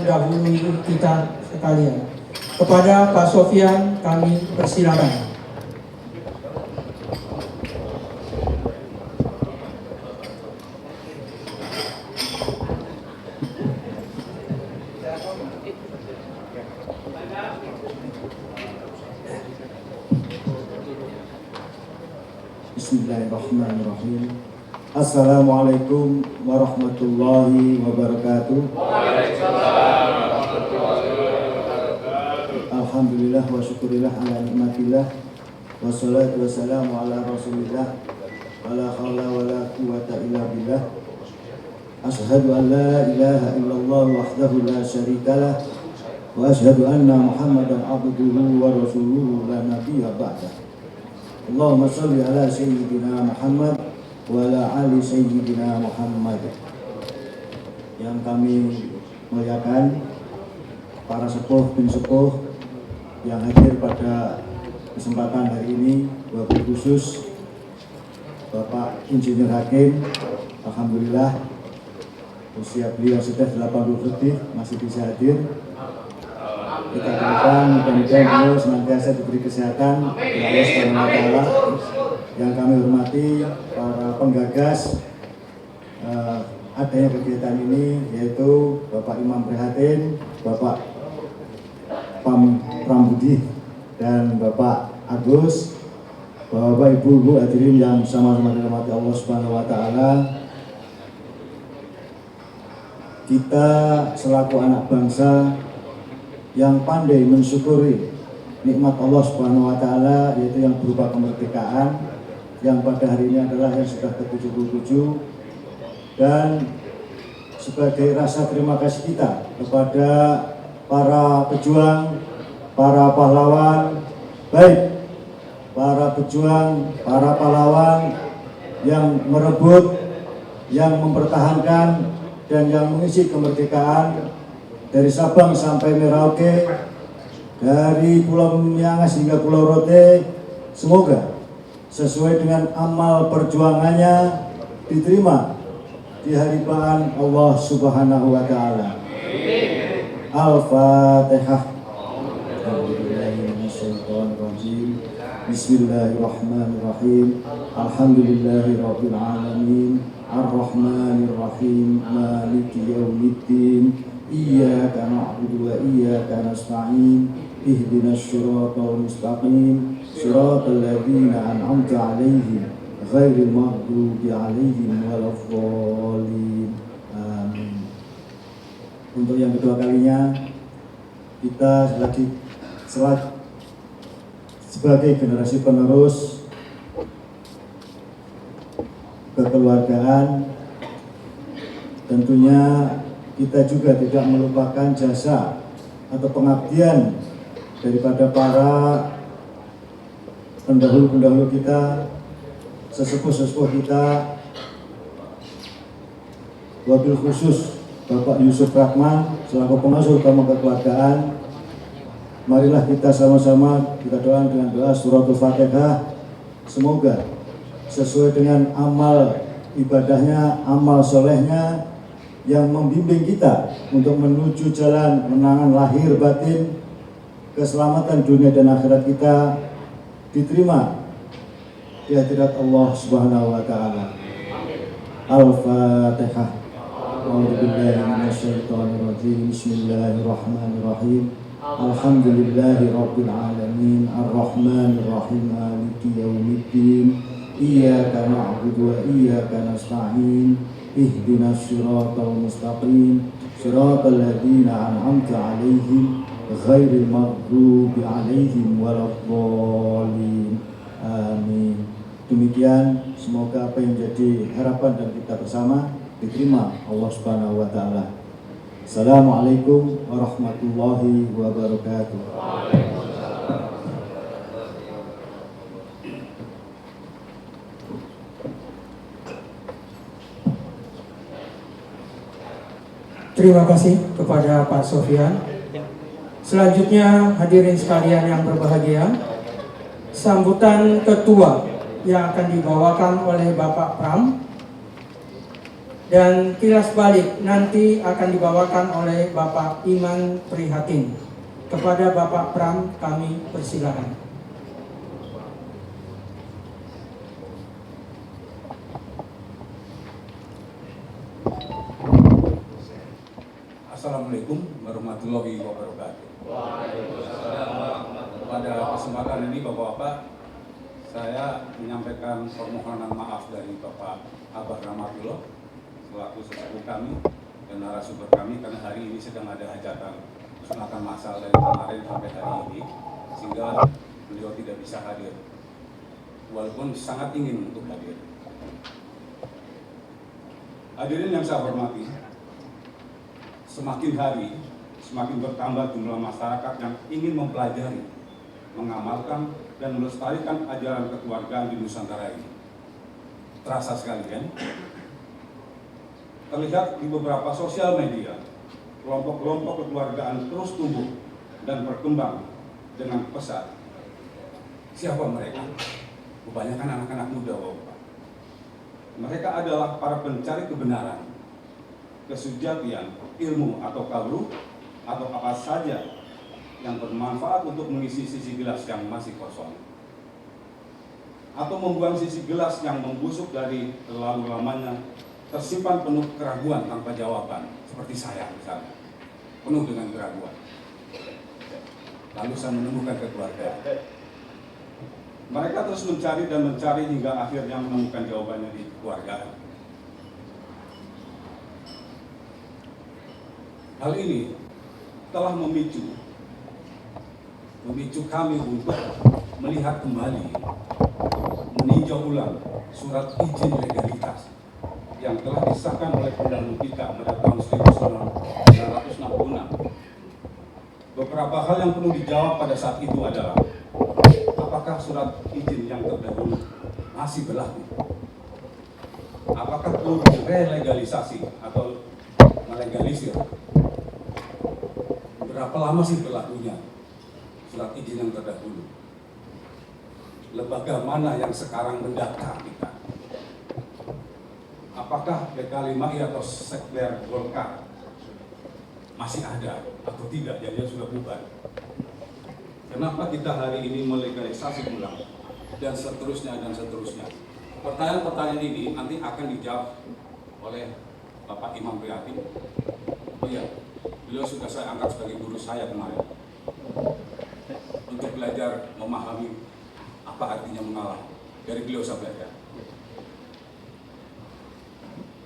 mendahului kita sekalian. Kepada Pak Sofyan kami persilakan. Bismillahirrahmanirrahim. Assalamualaikum warahmatullahi wabarakatuh. Waalaikumsalam warahmatullahi wabarakatuh. Alhamdulillah wa syukurillah ala nikmatillah. Wassalatu wassalamu ala rasulillah. Wala hawla wala quwata illa billah. Ashhadu an la ilaha illallah wahdahu la syarikalah. Wa ashhadu anna Muhammadan abduhu wa rasuluhu la nabiyya ba'dah. Allahumma sholli ala sayyidina Muhammad wa ala ali sayyidina Muhammad. Yang kami muliakan para sepuh bin sepuh yang hadir pada kesempatan hari ini, wabil khusus Bapak Insinyur Hakim. Alhamdulillah usia beliau sudah 80 lebih masih bisa hadir. Kita doakan mudah-mudahan beliau senantiasa diberi kesehatan oleh Allah Subhanahu wa Ta'ala. Yang kami hormati para penggagas adanya kegiatan ini, yaitu Bapak Imam Prihatin, Bapak Pam Prambudi, dan Bapak Agus, Bapak Ibu hadirin yang sama-sama dirahmati Allah Subhanahu wa Ta'ala. Kita selaku anak bangsa yang pandai mensyukuri nikmat Allah Subhanahu wa Ta'ala, yaitu yang berupa kemerdekaan, yang pada hari ini adalah yang sudah ke-77, dan sebagai rasa terima kasih kita kepada para pejuang, para pahlawan, baik para pejuang, para pahlawan yang merebut, yang mempertahankan, dan yang mengisi kemerdekaan dari Sabang sampai Merauke, dari Pulau Miangas hingga Pulau Rote. Semoga sesuai dengan amal perjuangannya diterima di hadipan Allah Subhanahu wa Ta'ala. Al-Fatihah. Bismillahirrahmanirrahim. Alhamdulillahirabbil alamin. Ar-Rahmanirrahim. Maliki yaumiddin. Iyyaka na'budu wa iyyaka nasta'in. Ihdinas siratal mustaqim. Siratal ladzina an'amta 'alaihim ghairil maghdubi 'alaihim waladdallin. Amin. Untuk yang kedua kalinya kita lagi sebagai generasi penerus kekeluargaan, tentunya kita juga tidak melupakan jasa atau pengabdian daripada para pendahulu-pendahulu kita, sesepuh-sesepuh kita, wabil khusus Bapak Yusuf Rahman selaku pengasuh utama kekeluargaan. Marilah kita sama-sama kita doakan dengan doa suratul Fatihah. Semoga sesuai dengan amal ibadahnya, amal solehnya, yang membimbing kita untuk menuju jalan menangan lahir batin, keselamatan dunia dan akhirat kita diterima di hadirat Allah Subhanahu wa Ta'ala. Al-Fatihah. A'udzubillahi minasyaitonirrajim. Bismillahirrahmanirrahim. Alhamdulillahirabbil alamin. Ar-Rahmanirrahim. Maliki yaumiddin. Iyyaka na'budu wa iyyaka nasta'in. Ihdinas siratal mustaqim. Siratal ladzina an'amta 'alaihim ghairil maghdubi 'alaihim waladdallin. Amin. Demikian, semoga apa yang menjadi harapan dan kita bersama diterima Allah Subhanahu wa Ta'ala. Assalamualaikum warahmatullahi wabarakatuh. Terima kasih kepada Pak Sofyan. Selanjutnya hadirin sekalian yang berbahagia, sambutan ketua yang akan dibawakan oleh Bapak Pram Dan kilas balik nanti akan dibawakan oleh Bapak Iman Prihatin. Kepada Bapak Pram kami persilakan. Assalamualaikum warahmatullahi wabarakatuh. Pada kesempatan ini Bapak-Bapak, saya menyampaikan permohonan maaf dari Bapak Abah Ramatullah selaku sesepuh kami dan narasumber kami, karena hari ini sedang ada hajatan sunatan massal dari kemarin sampai hari ini, sehingga beliau tidak bisa hadir walaupun sangat ingin untuk hadir. Hadirin yang saya hormati, semakin hari semakin bertambah jumlah masyarakat yang ingin mempelajari, mengamalkan dan melestarikan ajaran kekeluargaan di Nusantara ini. Terasa sekali kan? Terlihat di beberapa sosial media, kelompok-kelompok kekeluargaan terus tumbuh dan berkembang dengan pesat. Siapa mereka? Kebanyakan anak-anak muda, Bapak. Mereka adalah para pencari kebenaran, kesujatian, ilmu atau kabru, atau apa saja yang bermanfaat untuk mengisi sisi gelas yang masih kosong, atau membuang sisi gelas yang membusuk dari terlalu lamanya tersimpan penuh keraguan tanpa jawaban, seperti saya misalnya, penuh dengan keraguan. Lalu saya menemukan kekeluargaan. Mereka terus mencari dan mencari hingga akhirnya menemukan jawabannya di kekeluargaan. Hal ini telah memicu kami untuk melihat kembali, meninjau ulang surat izin legalitas yang telah disahkan oleh pendahulu kita pada tahun 1966. Beberapa hal yang perlu dijawab pada saat itu adalah, apakah surat izin yang terdahulu masih berlaku? Apakah perlu relegalisasi atau melegalisir? Berapa lama sih berlakunya surat izin yang terdahulu? Lembaga mana yang sekarang mendaftar kita? Apakah PK5I atau Sekber Golkar masih ada atau tidak? Jadi sudah bubar. Kenapa kita hari ini melegalisasi ulang dan seterusnya dan seterusnya? Pertanyaan-pertanyaan ini nanti akan dijawab oleh Bapak Imam Prihatin. Oh iya, beliau sudah saya angkat sebagai guru saya kemarin untuk belajar memahami apa artinya mengalah. Dari beliau saya belajar.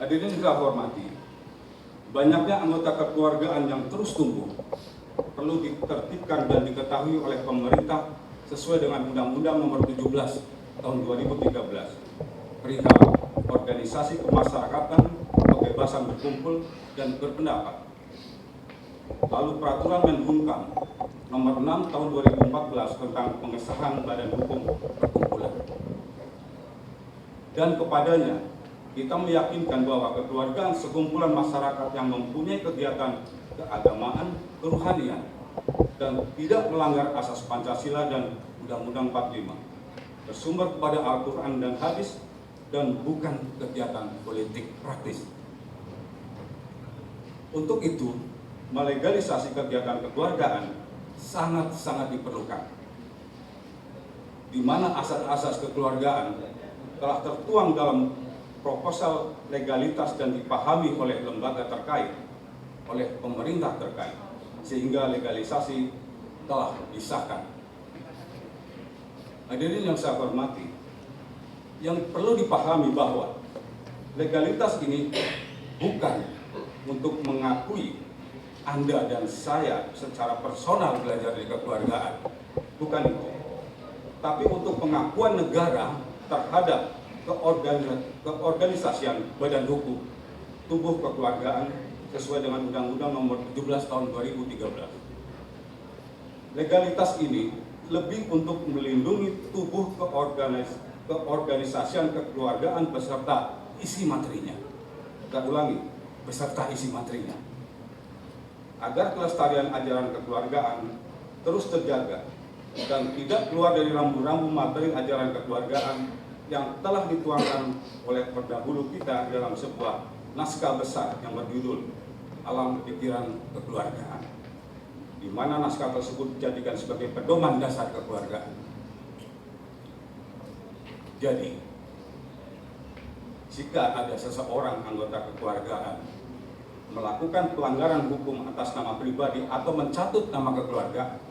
Hadirin yang saya hormati, banyaknya anggota kekeluargaan yang terus tumbuh perlu ditertibkan dan diketahui oleh pemerintah sesuai dengan Undang-Undang Nomor 17 Tahun 2013 perihal organisasi kemasyarakatan, kebebasan berkumpul dan berpendapat. Lalu Peraturan Menkumham Nomor 6 Tahun 2014 tentang pengesahan Badan Hukum Perkumpulan. Dan kepadanya kita meyakinkan bahwa kekeluargaan sekumpulan masyarakat yang mempunyai kegiatan keagamaan, kerohanian, dan tidak melanggar asas Pancasila dan Undang-Undang 45, bersumber kepada Al-Quran dan Hadis, dan bukan kegiatan politik praktis. Untuk itu, melegalisasi kegiatan kekeluargaan sangat-sangat diperlukan, di mana asas-asas kekeluargaan telah tertuang dalam proposal legalitas dan dipahami oleh lembaga terkait, oleh pemerintah terkait, sehingga legalisasi telah disahkan. Hadirin yang saya hormati, yang perlu dipahami bahwa legalitas ini bukan untuk mengakui Anda dan saya secara personal belajar di kekeluargaan, bukan itu, tapi untuk pengakuan negara terhadap keorganisasian badan hukum tubuh kekeluargaan sesuai dengan Undang-Undang Nomor 17 Tahun 2013. Legalitas ini lebih untuk melindungi tubuh keorganisasian kekeluargaan beserta isi materinya. Kita ulangi, beserta isi materinya, agar kelestarian ajaran kekeluargaan terus terjaga dan tidak keluar dari rambu-rambu materi ajaran kekeluargaan yang telah dituangkan oleh pendahulu kita dalam sebuah naskah besar yang berjudul Alam Pikiran Kekeluargaan, di mana naskah tersebut dijadikan sebagai pedoman dasar kekeluargaan. Jadi, jika ada seseorang anggota kekeluargaan melakukan pelanggaran hukum atas nama pribadi atau mencatut nama kekeluarga,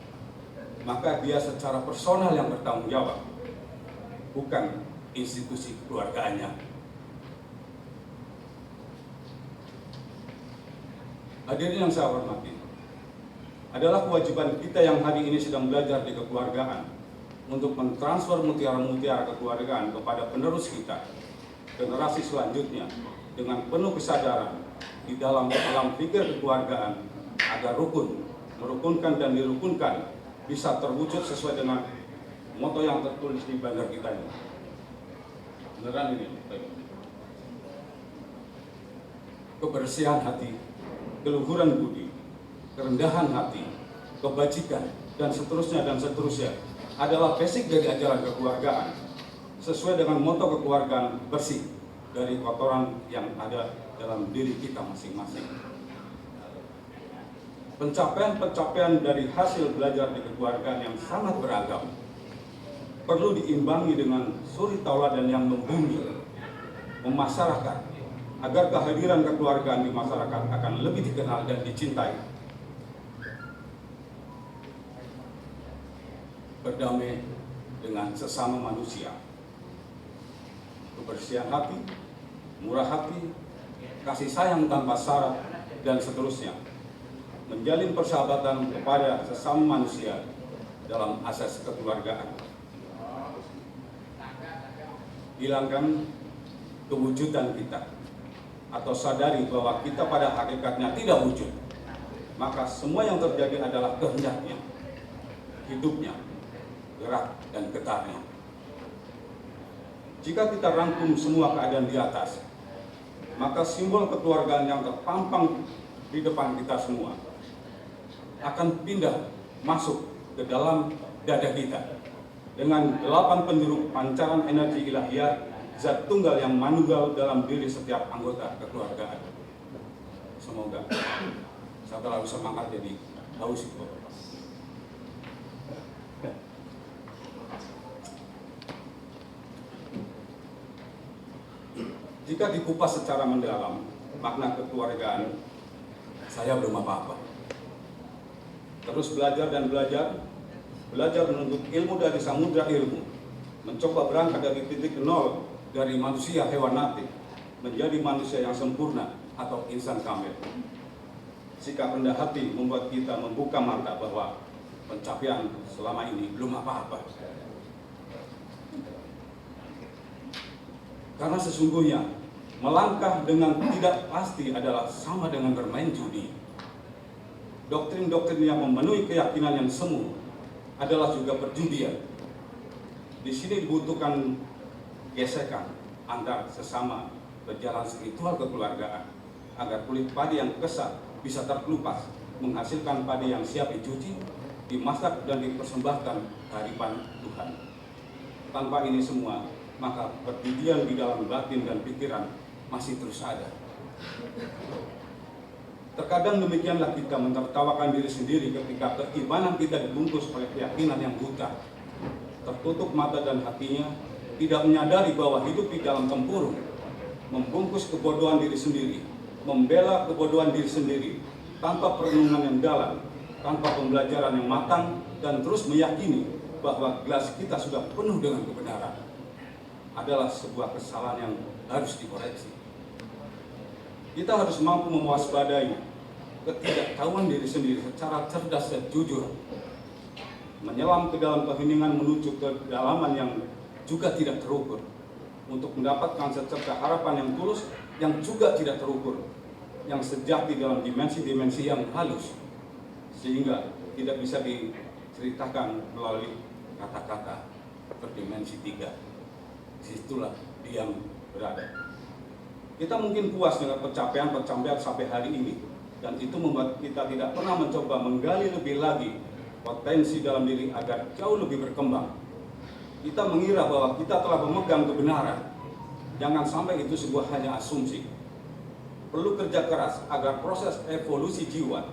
maka dia secara personal yang bertanggung jawab, bukan institusi kekeluargaannya. Hadirin yang saya hormati, adalah kewajiban kita yang hari ini sedang belajar di kekeluargaan untuk mentransfer mutiara-mutiara kekeluargaan kepada penerus kita, generasi selanjutnya, dengan penuh kesadaran di dalam alam pikir kekeluargaan agar rukun, merukunkan dan dirukunkan bisa terwujud sesuai dengan moto yang tertulis di banner kita ini. Beneran ini, kebersihan hati, keluhuran budi, kerendahan hati, kebajikan, dan seterusnya adalah basic dari ajaran kekeluargaan sesuai dengan moto kekeluargaan bersih dari kotoran yang ada dalam diri kita masing-masing. Pencapaian-pencapaian dari hasil belajar di kekeluargaan yang sangat beragam perlu diimbangi dengan suri tauladan yang membumi, memasyarakat, agar kehadiran kekeluargaan di masyarakat akan lebih dikenal dan dicintai. Berdamai dengan sesama manusia, kebersihan hati, murah hati, kasih sayang tanpa syarat, dan seterusnya. Menjalin persahabatan kepada sesama manusia dalam asas kekeluargaan. Hilangkan kewujudan kita, atau sadari bahwa kita pada hakikatnya tidak wujud, maka semua yang terjadi adalah kehendaknya, hidupnya, gerak dan getarnya. Jika kita rangkum semua keadaan di atas, maka simbol kekeluargaan yang terpampang di depan kita semua akan pindah masuk ke dalam dada kita dengan 8 penjuru pancaran energi ilahiyah zat tunggal yang manunggal dalam diri setiap anggota kekeluargaan. Semoga saya terlalu semangat jadi haus itu. Jika dikupas secara mendalam makna kekeluargaan, saya belum apa-apa. Terus belajar dan belajar menuntut ilmu dari samudra ilmu, mencoba berangkat dari titik nol dari manusia hewanati menjadi manusia yang sempurna atau insan kamil. Sikap rendah hati membuat kita membuka mata bahwa pencapaian selama ini belum apa-apa. Karena sesungguhnya melangkah dengan tidak pasti adalah sama dengan bermain judi. Doktrin-doktrin yang memenuhi keyakinan yang semu adalah juga perjudian. Di sini dibutuhkan gesekan antar sesama berjalan spiritual kekeluargaan agar kulit padi yang kesat bisa terkelupas, menghasilkan padi yang siap dicuci, dimasak dan dipersembahkan kehadiran Tuhan. Tanpa ini semua, maka perjudian di dalam batin dan pikiran masih terus ada. Terkadang demikianlah kita mentertawakan diri sendiri ketika keimanan kita dibungkus oleh keyakinan yang buta, tertutup mata dan hatinya, tidak menyadari bahwa hidup di dalam tempurung, membungkus kebodohan diri sendiri, membela kebodohan diri sendiri, tanpa perenungan yang dalam, tanpa pembelajaran yang matang, dan terus meyakini bahwa gelas kita sudah penuh dengan kebenaran, adalah sebuah kesalahan yang harus dikoreksi. Kita harus mampu mewaspadai ketidaktahuan diri sendiri secara cerdas dan jujur, menyelam ke dalam keheningan menuju kedalaman yang juga tidak terukur, untuk mendapatkan secerca harapan yang tulus yang juga tidak terukur, yang sejati dalam dimensi-dimensi yang halus, sehingga tidak bisa diceritakan melalui kata-kata berdimensi 3. Disitulah dia berada. Kita mungkin puas dengan pencapaian-pencapaian sampai hari ini, dan itu membuat kita tidak pernah mencoba menggali lebih lagi potensi dalam diri agar jauh lebih berkembang. Kita mengira bahwa kita telah memegang kebenaran. Jangan sampai itu sebuah hanya asumsi. perlu kerja keras agar proses evolusi jiwa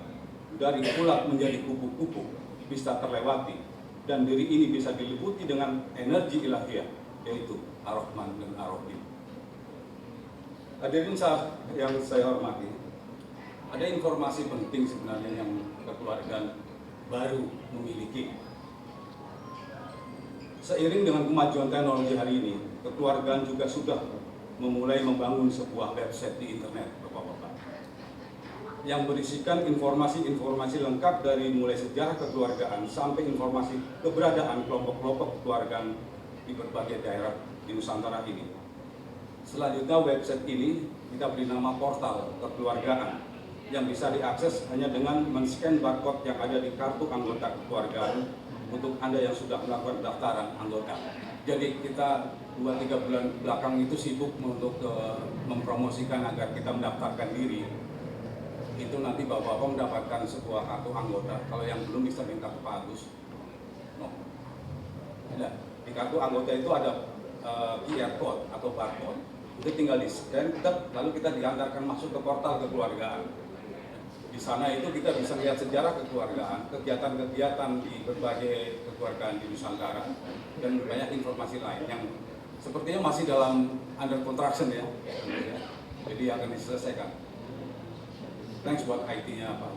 dari ulat menjadi kupu-kupu bisa terlewati dan diri ini bisa diliputi dengan energi ilahiyah, yaitu Ar-Rahman dan Ar-Rahim. Hadirin yang saya hormati, ada informasi penting sebenarnya yang kekeluargaan baru memiliki. Seiring dengan kemajuan teknologi hari ini, kekeluargaan juga sudah memulai membangun sebuah website di internet, Bapak-bapak, yang berisikan informasi-informasi lengkap dari mulai sejarah kekeluargaan sampai informasi keberadaan kelompok-kelompok kekeluargaan di berbagai daerah di Nusantara ini. Selanjutnya website ini kita beri nama portal kekeluargaan yang bisa diakses hanya dengan men-scan barcode yang ada di kartu anggota kekeluargaan untuk Anda yang sudah melakukan pendaftaran anggota. Jadi kita 2-3 bulan belakang itu sibuk untuk mempromosikan agar kita mendaftarkan diri. Itu nanti Bapak-Bapak mendapatkan sebuah kartu anggota. Kalau yang belum bisa minta ke Pak Agus. No. Nah, di kartu anggota itu ada QR code atau barcode. Itu tinggal di-scan, lalu kita diantarkan masuk ke portal kekeluargaan. Di sana itu kita bisa lihat sejarah kekeluargaan, kegiatan-kegiatan di berbagai kekeluargaan di Nusantara, dan banyak informasi lain yang sepertinya masih dalam under construction ya. Jadi akan diselesaikan. Thanks buat IT-nya Pak.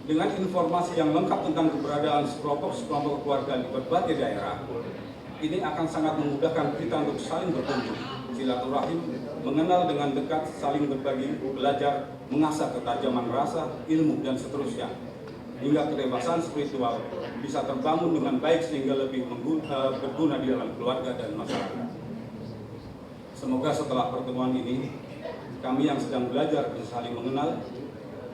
Dengan informasi yang lengkap tentang keberadaan sekelompok keluarga di berbagai daerah, ini akan sangat memudahkan kita untuk saling berkunjung, silaturahim, mengenal dengan dekat, saling berbagi, belajar, mengasah ketajaman rasa, ilmu, dan seterusnya. Hingga kebebasan spiritual bisa terbangun dengan baik sehingga lebih berguna di dalam keluarga dan masyarakat. Semoga setelah pertemuan ini, kami yang sedang belajar bisa saling mengenal,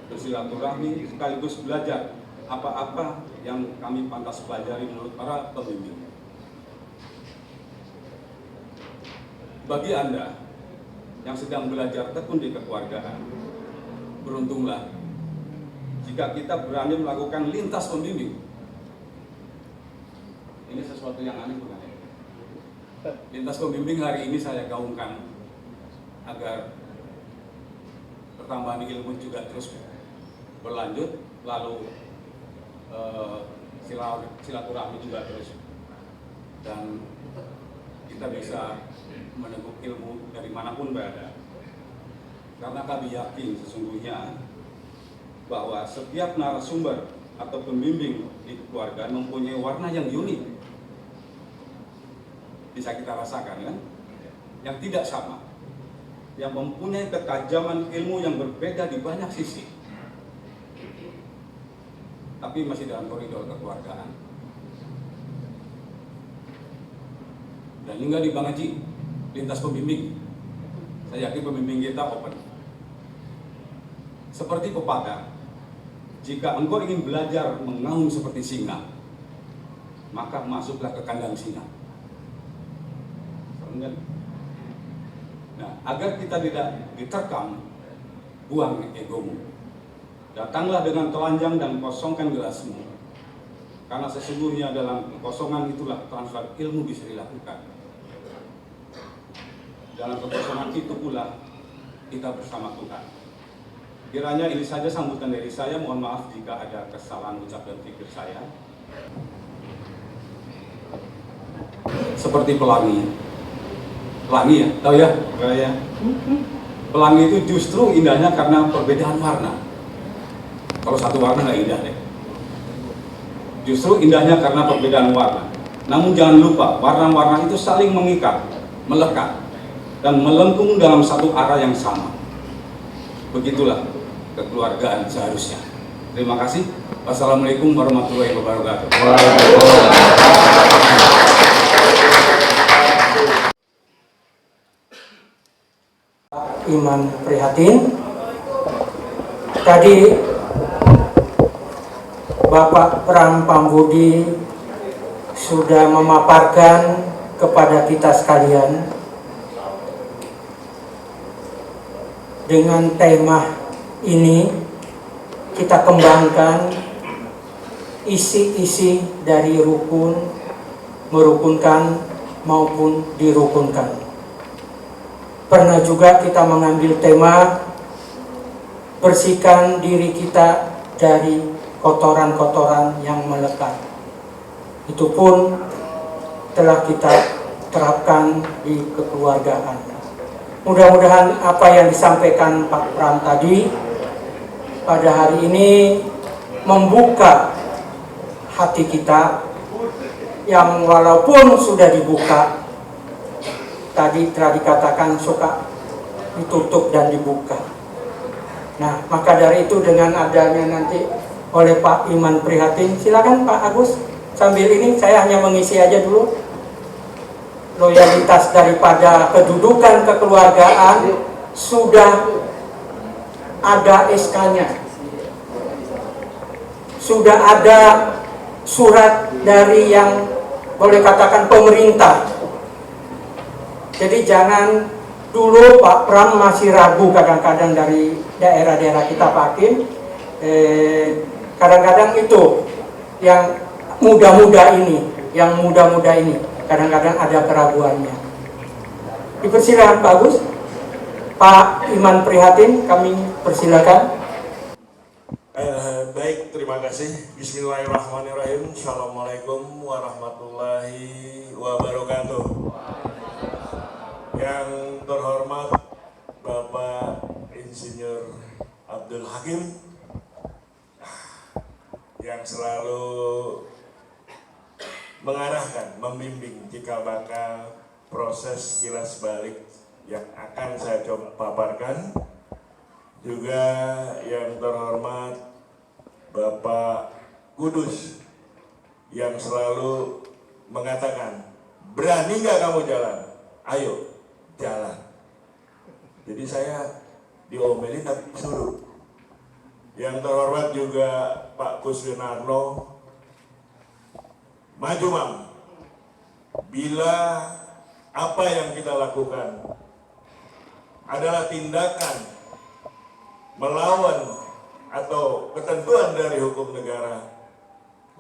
bersilaturahmi, sekaligus belajar apa-apa yang kami pantas pelajari menurut para pembimbing. Bagi Anda yang sedang belajar tekun di kekeluargaan, beruntunglah jika kita berani melakukan lintas pembimbing. Ini sesuatu yang aneh bukan ya? Lintas pembimbing hari ini saya gaungkan agar pertambahan ilmu juga terus berlanjut, lalu silaturahmi juga terus, dan kita bisa meneguk ilmu dari manapun berada. Karena kami yakin sesungguhnya bahwa setiap narasumber atau pembimbing di keluarga mempunyai warna yang unik. Bisa kita rasakan kan? Yang tidak sama. Yang mempunyai ketajaman ilmu yang berbeda di banyak sisi. Tapi masih dalam koridor kekeluargaan. Dan hingga di Bang Haji, lintas pembimbing, saya yakin pembimbing kita open. Seperti pepatah, jika engkau ingin belajar mengaum seperti singa, maka masuklah ke kandang singa. Nah, agar kita tidak diterkam, buang egomu. Datanglah dengan telanjang dan kosongkan gelasmu. Karena sesungguhnya dalam kekosongan itulah transfer ilmu bisa dilakukan. Dalam kekosongan itu pula kita bersama Tuhan. Kiranya ini saja sambutan dari saya. Mohon maaf jika ada kesalahan ucap dan pikir saya. Seperti pelangi. Pelangi ya? Tahu ya? Ya. Pelangi itu justru indahnya karena perbedaan warna. Kalau satu warna nggak indah deh. Justru indahnya karena perbedaan warna. Namun jangan lupa, warna-warna itu saling mengikat, melekat, dan melengkung dalam satu arah yang sama. Begitulah kekeluargaan seharusnya. Terima kasih. Wassalamualaikum warahmatullahi wabarakatuh. Iman Prihatin. Tadi Bapak Pram Pambudi sudah memaparkan kepada kita sekalian dengan tema ini kita kembangkan isi-isi dari rukun, merukunkan maupun dirukunkan. Pernah juga kita mengambil tema bersihkan diri kita dari kotoran-kotoran yang melekat. Itu pun telah kita terapkan di kekeluargaan. Mudah-mudahan apa yang disampaikan Pak Pram tadi pada hari ini membuka hati kita yang walaupun sudah dibuka, tadi telah dikatakan suka ditutup dan dibuka. Nah, maka dari itu dengan adanya nanti oleh Pak Iman Prihatin, silakan Pak Agus, sambil ini saya hanya mengisi aja dulu loyalitas daripada kedudukan kekeluargaan sudah ada SK-nya, sudah ada surat dari yang boleh katakan pemerintah. Jadi jangan dulu Pak Pram masih ragu kadang-kadang dari daerah-daerah kita Pak Hakim, kadang-kadang itu yang muda-muda ini kadang-kadang ada keraguannya. Dipersilakan Pak Agus. Pak Iman Prihatin, kami persilakan. Baik, terima kasih. Bismillahirrahmanirrahim. Assalamualaikum warahmatullahi wabarakatuh. Yang terhormat Bapak Insinyur Abdul Hakim, yang selalu mengarahkan, membimbing cikal bakal proses kilas balik yang akan saya coba paparkan. Juga yang terhormat Bapak Kudus yang selalu mengatakan, berani nggak kamu jalan? Ayo jalan. Jadi saya diomelin tapi suruh. Yang terhormat juga Pak Kuswinarno, maju Mam, bila apa yang kita lakukan adalah tindakan melawan atau ketentuan dari hukum negara,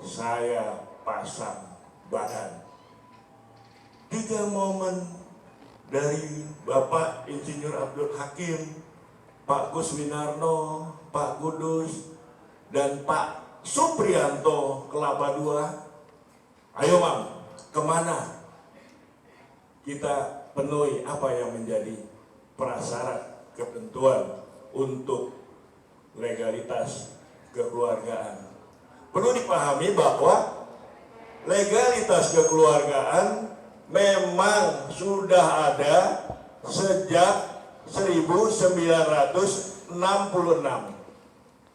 saya pasang badan. 3 momen dari Bapak Insinyur Abdul Hakim, Pak Kuswinarno, Pak Kudus, dan Pak Supriyanto Kelapa II. Ayo Mam, kemana kita penuhi apa yang menjadi prasyarat ketentuan untuk legalitas kekeluargaan. Perlu dipahami bahwa legalitas kekeluargaan memang sudah ada sejak 1966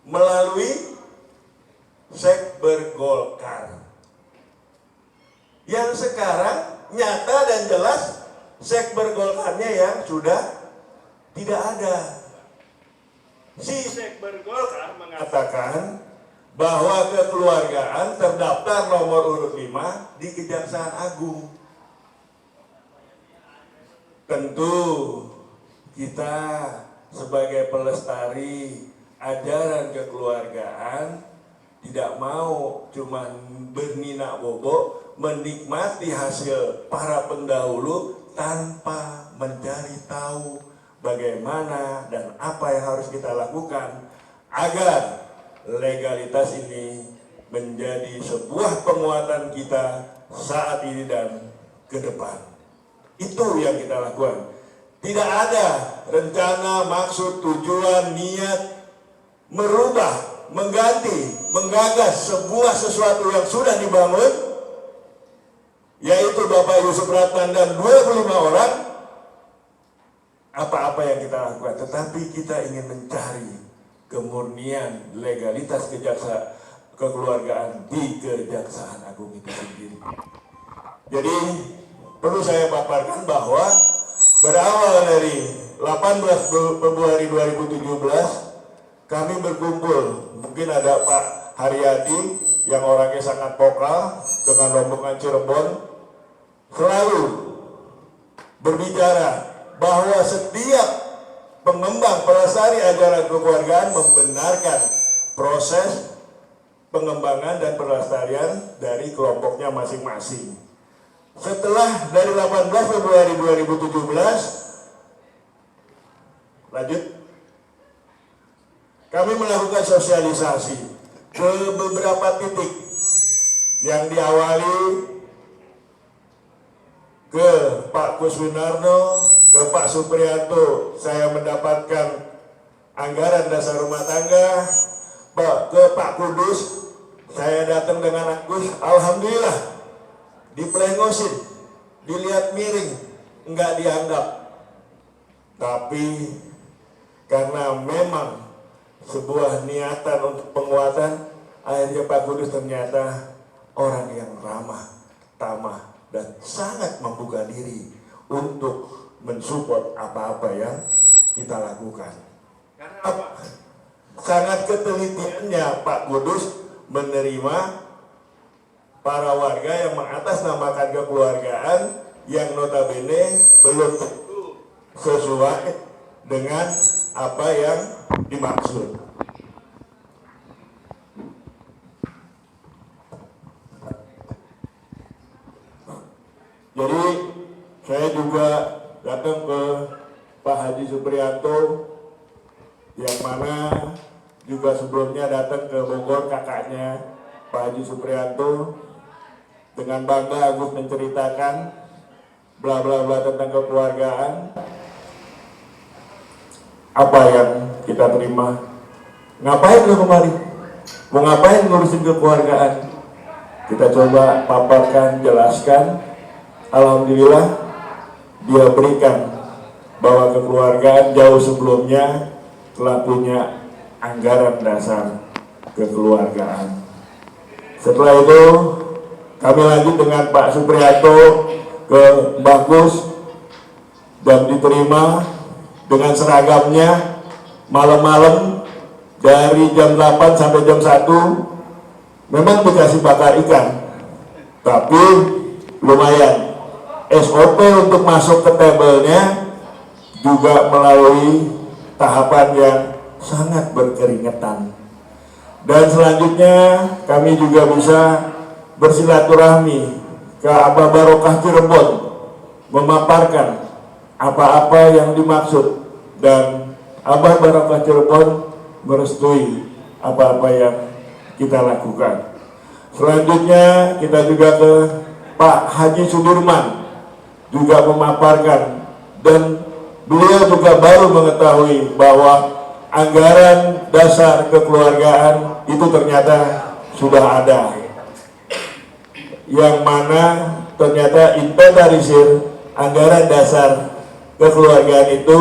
melalui Sekber Golkar. Yang sekarang nyata dan jelas Sekber Golkarnya yang sudah tidak ada. Si Sekber Golkar mengatakan bahwa kekeluargaan terdaftar nomor urut 5 di Kejaksaan Agung. Tentu kita sebagai pelestari ajaran kekeluargaan tidak mau cuma berninak bobo menikmati hasil para pendahulu tanpa mencari tahu bagaimana dan apa yang harus kita lakukan agar legalitas ini menjadi sebuah penguatan kita saat ini dan ke depan. Itu yang kita lakukan. Tidak ada rencana, maksud, tujuan, niat merubah, mengganti, menggagas sebuah sesuatu yang sudah dibangun, yaitu Bapak Yusuf Ratnan dan 25 orang. Apa-apa yang kita lakukan, tetapi kita ingin mencari kemurnian legalitas kekeluargaan di Kejaksaan Agung itu sendiri. Jadi perlu saya paparkan bahwa berawal dari 18 Februari 2017 kami berkumpul, mungkin ada Pak Haryadi yang orangnya sangat vokal dengan rombongan Cirebon, selalu berbicara bahwa setiap pengembang pelestari ajaran kekeluargaan membenarkan proses pengembangan dan pelestarian dari kelompoknya masing-masing. Setelah dari 18 Februari 2017 Lanjut. Kami melakukan sosialisasi ke beberapa titik yang diawali ke Pak Kuswinarno, ke Pak Supriyanto. Saya mendapatkan anggaran dasar rumah tangga. Ke Pak Kudus, saya datang dengan Agus. Alhamdulillah, diplengosin, dilihat miring, enggak dianggap. Tapi karena memang sebuah niatan untuk penguatan, akhirnya Pak Kudus ternyata orang yang ramah, tamah, dan sangat membuka diri untuk mensupport apa-apa yang kita lakukan. Karena apa? Sangat ketelitiannya Pak Kudus menerima para warga yang mengatasnamakan kekeluargaan yang notabene belum tentu sesuai dengan apa yang dimaksud. Jadi saya juga datang ke Pak Haji Supriyanto, yang mana juga sebelumnya datang ke Bogor kakaknya Pak Haji Supriyanto. Dengan bangga Agus menceritakan bla bla bla tentang kekeluargaan. Apa yang kita terima? Ngapain lu kemari? Mau ngapain ngurusin kekeluargaan? Kita coba paparkan, jelaskan. Alhamdulillah dia berikan bahwa kekeluargaan jauh sebelumnya telah punya anggaran dasar kekeluargaan. Setelah itu kami lanjut dengan Pak Supriyanto ke Bagus dan diterima dengan seragamnya malam-malam dari jam 8 sampai jam 1. Memang dikasih bakar ikan, tapi lumayan. SOP untuk masuk ke tabelnya juga melalui tahapan yang sangat berkeringetan. Dan selanjutnya kami juga bisa bersilaturahmi ke Abah Barokah Cirebon, memaparkan apa-apa yang dimaksud, dan Abah Barokah Cirebon merestui apa-apa yang kita lakukan. Selanjutnya kita juga ke Pak Haji Sudirman, juga memaparkan, dan beliau juga baru mengetahui bahwa anggaran dasar kekeluargaan itu ternyata sudah ada, yang mana ternyata inventarisir anggaran dasar kekeluargaan itu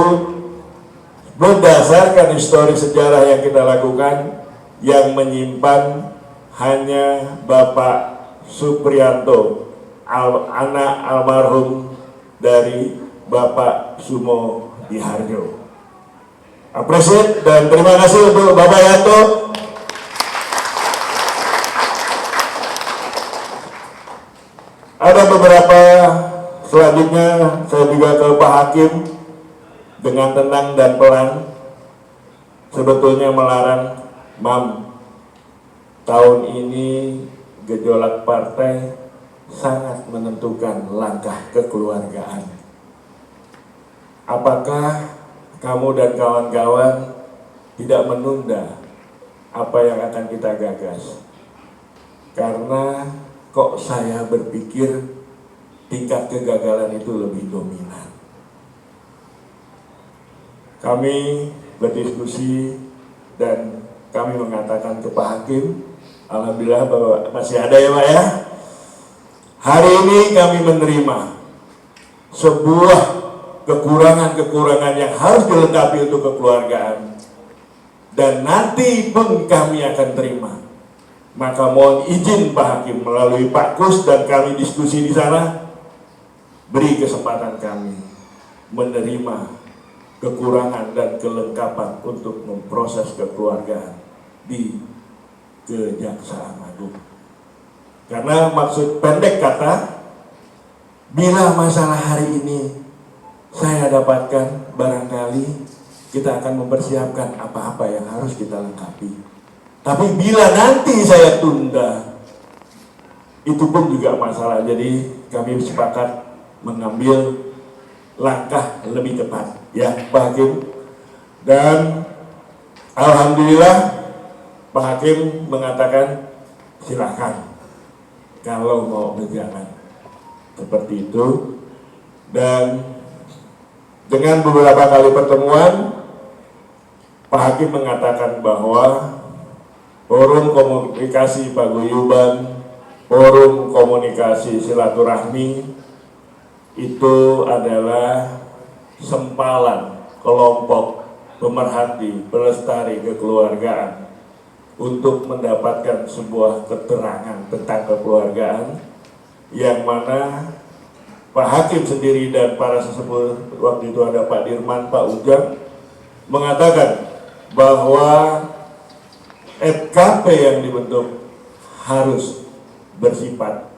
berdasarkan histori sejarah yang kita lakukan, yang menyimpan hanya Bapak Supriyanto, anak almarhum dari Bapak Sumo Diharjo. Apresiat dan terima kasih untuk Bapak Yanto. Ada beberapa selanjutnya saya juga ke Pak Hakim dengan tenang dan pelan. Sebetulnya melarang, Mam, tahun ini gejolak partai sangat menentukan langkah kekeluargaan. Apakah kamu dan kawan-kawan tidak menunda apa yang akan kita gagas? Karena kok saya berpikir tingkat kegagalan itu lebih dominan. Kami berdiskusi dan kami mengatakan ke Pak Hakim, alhamdulillah bahwa masih ada ya Pak ya. Hari ini kami menerima sebuah kekurangan-kekurangan yang harus dilengkapi untuk kekeluargaan, dan nanti pun kami akan terima. Maka mohon izin Pak Hakim melalui Pak Kus dan kami diskusi di sana, beri kesempatan kami menerima kekurangan dan kelengkapan untuk memproses kekeluargaan di Kejaksaan Agung. Karena maksud pendek kata, bila masalah hari ini saya dapatkan, barangkali kita akan mempersiapkan apa-apa yang harus kita lengkapi. Tapi bila nanti saya tunda, itu pun juga masalah. Jadi kami sepakat mengambil langkah lebih cepat. Ya Pak Hakim, Dan alhamdulillah Pak Hakim mengatakan silahkan kalau mau berjalan seperti itu. Dan dengan beberapa kali pertemuan, Pak Hakim mengatakan bahwa forum komunikasi paguyuban, forum komunikasi silaturahmi itu adalah sempalan kelompok pemerhati, pelestari kekeluargaan untuk mendapatkan sebuah keterangan tentang kekeluargaan yang mana Pak Hakim sendiri dan para sesepuh waktu itu ada Pak Dirman, Pak Ujang mengatakan bahwa FKP yang dibentuk harus bersifat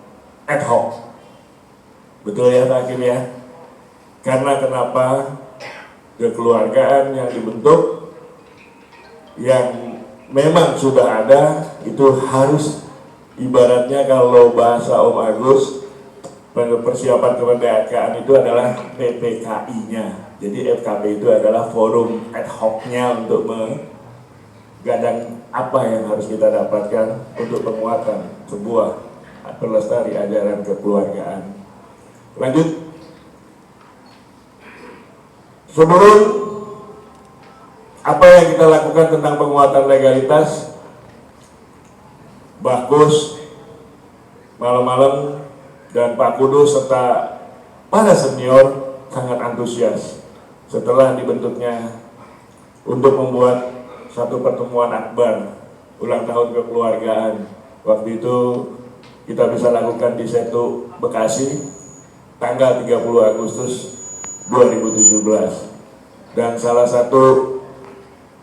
ad hoc. Betul ya Pak Hakim ya? Karena kenapa? Kekeluargaan yang dibentuk yang memang sudah ada itu harus ibaratnya kalau bahasa Om Agus persiapan kemerdekaan itu adalah PPKI-nya. Jadi FKP itu adalah forum ad hoc-nya untuk menggadang apa yang harus kita dapatkan untuk penguatan sebuah pelestari ajaran kekeluargaan. Lanjut. Sebelum apa yang kita lakukan tentang penguatan legalitas, Bagus, malam-malam, dan Pak Kudus serta para senior sangat antusias setelah dibentuknya untuk membuat satu pertemuan akbar ulang tahun kekeluargaan. Waktu itu kita bisa lakukan di Setu Bekasi tanggal 30 Agustus 2017. Dan salah satu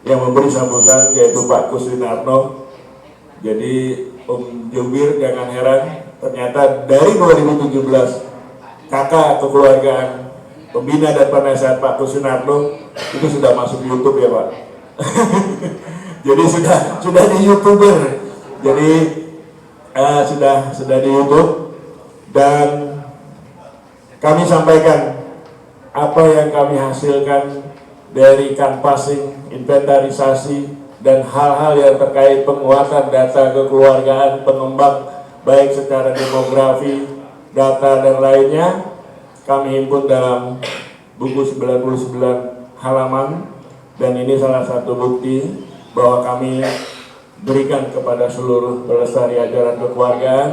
yang memberi sambutan yaitu Pak Kuswinarno. Jadi Om Jubir jangan heran, ternyata dari 2017 kakak kekeluargaan pembina dan penasehat Pak Kuswinarno itu sudah masuk YouTube ya Pak. Jadi sudah di YouTuber. Jadi sudah di YouTube, dan kami sampaikan apa yang kami hasilkan dari canvassing, inventarisasi, dan hal-hal yang terkait penguatan data kekeluargaan, pengembang baik secara demografi, data dan lainnya, kami himpun dalam buku 99 halaman, dan ini salah satu bukti bahwa kami berikan kepada seluruh pelestari ajaran kekeluargaan,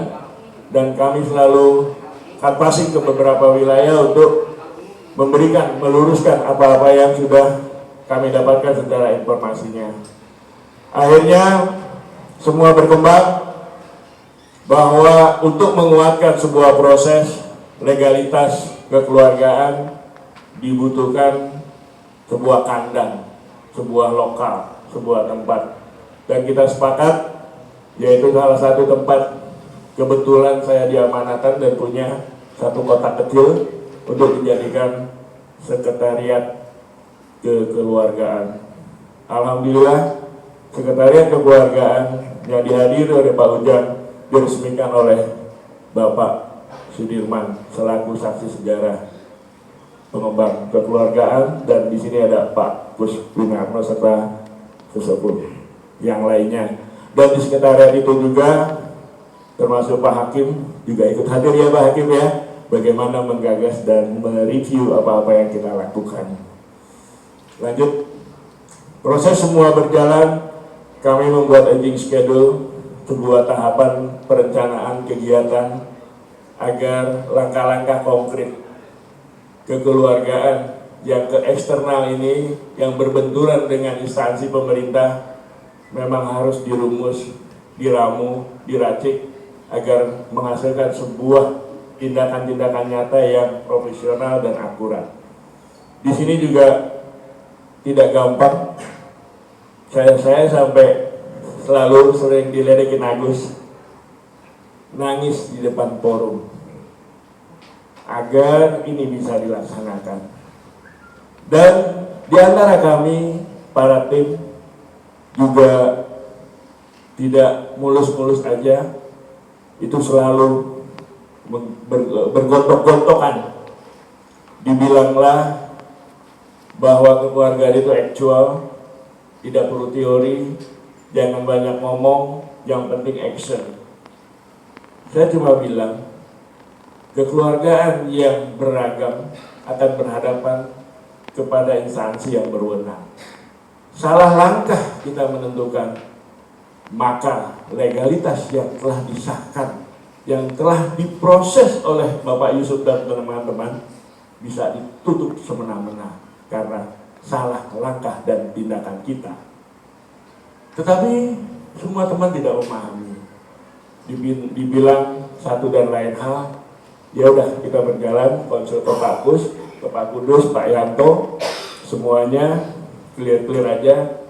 dan kami selalu canvassing ke beberapa wilayah untuk memberikan, meluruskan apa-apa yang sudah kami dapatkan secara informasinya. Akhirnya semua berkembang bahwa untuk menguatkan sebuah proses legalitas kekeluargaan dibutuhkan sebuah kandang, sebuah lokal, sebuah tempat. Dan kita sepakat, yaitu salah satu tempat kebetulan saya diamanatan dan punya satu kotak kecil untuk dijadikan sekretariat kekeluargaan. Alhamdulillah, sekretariat kekeluargaan yang dihadiri oleh Pak Ujang diresmikan oleh Bapak Sudirman selaku saksi sejarah pengembang kekeluargaan, dan di sini ada Pak Kuswinarno serta sesepuh yang lainnya. Dan di sekretariat itu juga termasuk Pak Hakim juga ikut hadir ya Pak Hakim ya, bagaimana menggagas dan mereview apa-apa yang kita lakukan. Lanjut, proses semua berjalan, kami membuat aging schedule, sebuah tahapan perencanaan kegiatan agar langkah-langkah konkret kekeluargaan yang ke eksternal ini yang berbenturan dengan instansi pemerintah memang harus dirumus, diramu, diracik agar menghasilkan sebuah tindakan-tindakan nyata yang profesional dan akurat. Di sini juga tidak gampang. Saya sampai selalu sering diledekin Agus, nangis di depan forum agar ini bisa dilaksanakan. Dan di antara kami para tim juga tidak mulus-mulus aja, itu selalu bergontok-gontokan. Dibilanglah bahwa kekeluargaan itu actual, tidak perlu teori, jangan banyak ngomong, yang penting action. Saya cuma bilang, kekeluargaan yang beragam akan berhadapan kepada instansi yang berwenang. Salah langkah kita menentukan, maka legalitas yang telah disahkan, yang telah diproses oleh Bapak Yusuf dan teman-teman bisa ditutup semena-mena karena salah langkah dan tindakan kita. Tetapi semua teman tidak memahami. Dibilang satu dan lain hal, ya udah kita berjalan konsul ke Pak Kudus, Pak Yanto, semuanya clear aja.